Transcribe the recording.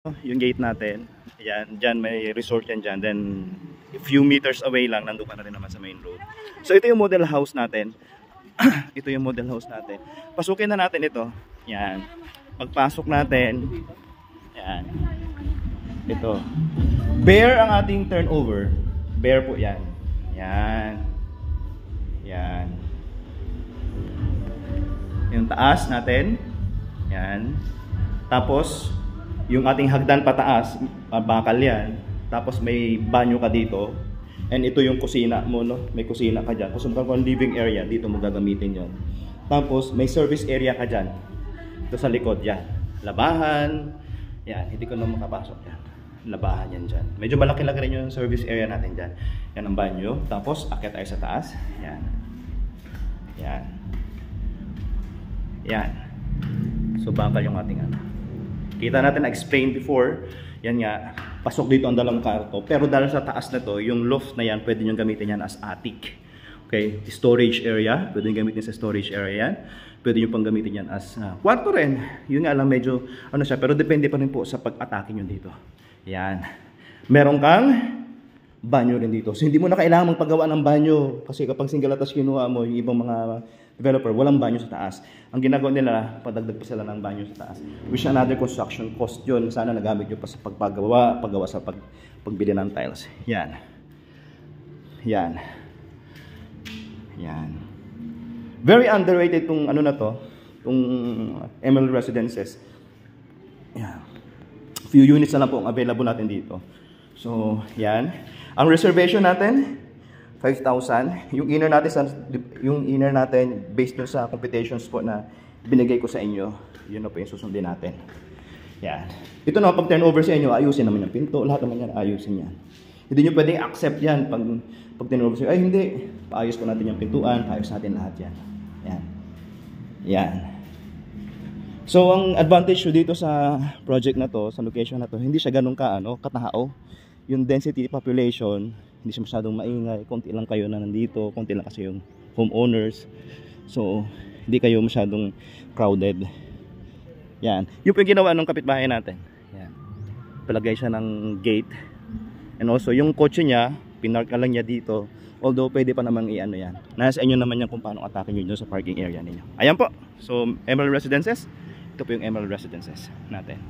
yung gate natin. Ayan, dyan may resort yan dyan. Then, a few meters away lang, nandun ka na rin naman sa main road. So, ito yung model house natin. Ito yung model house natin. Pasukin na natin ito. Yan. Pagpasok natin, yan. Ito. Bare ang ating turnover. Bare po yan. Yan. Yan. Yung taas natin. Yan. Tapos, yung ating hagdan pataas, bakal yan. Tapos may banyo ka dito. And ito yung kusina mo, no? May kusina ka dyan. Kung saan living area, dito mo gagamitin yon. Tapos may service area ka dyan. Ito sa likod, yan. Labahan. Yan, hindi ko na makapasok yan. Labahan yan dyan. Medyo malaki-laki rin yung service area natin dyan. Yan ang banyo. Tapos akyat tayo sa taas. Yan. Yan. Yan. So bakal yung ating ano. Kita natin, na-explain before, yan nga, pasok dito ang dalawang kwarto. Pero dahil sa taas na to, yung loft na yan, pwede nyo gamitin yan as attic. Okay, storage area, pwede nyo gamitin sa storage area yan. Pwede nyo pang gamitin yan as kwarto rin. Yun nga lang medyo, ano siya, pero depende pa rin po sa pag-atake nyo dito. Yan. Meron kang banyo rin dito. So hindi mo na kailangan magpagawa ng banyo. Kasi kapag single atas kinuha mo, yung ibang mga developer, walang banyo sa taas. Ang ginagawa nila, padagdag pa sila ng banyo sa taas. Which another construction cost yun. Sana nagamit nyo pa sa paggawa sa pagbili ng tiles. Yan. Yan. Yan. Very underrated tong ano na to, tong Emerald Residences. Yan. Few units na lang po ang available natin dito. So, yan. Ang reservation natin, 5,000. Yung inner natin based dun sa computations po na binigay ko sa inyo, yun na po yung susundin natin. Yan. Ito na, pag turnover sa inyo, ayusin naman yung pinto, lahat naman yan, ayusin yan. Hindi nyo pwedeng accept yan pag turnover sa inyo. Ay hindi, paayos ko natin yung pintuan, paayos natin lahat yan. Yan. Yan. So, ang advantage dito sa project na to, sa location na to, hindi siya ganun katao. Yung density population, hindi siya masyadong maingay, konti lang kayo na nandito, konti lang kasi yung homeowners. So, hindi kayo masyadong crowded. Yan. Yung po yung ginawa ng kapitbahay natin. Yan. Palagay siya ng gate. And also, yung kotse niya, pinark na lang niya dito. Although, pwede pa namang i-ano yan. Nasa inyo naman yan kung paano atake nyo sa parking area ninyo. Ayan po. So, Emerald Residences. Ito po yung Emerald Residences natin.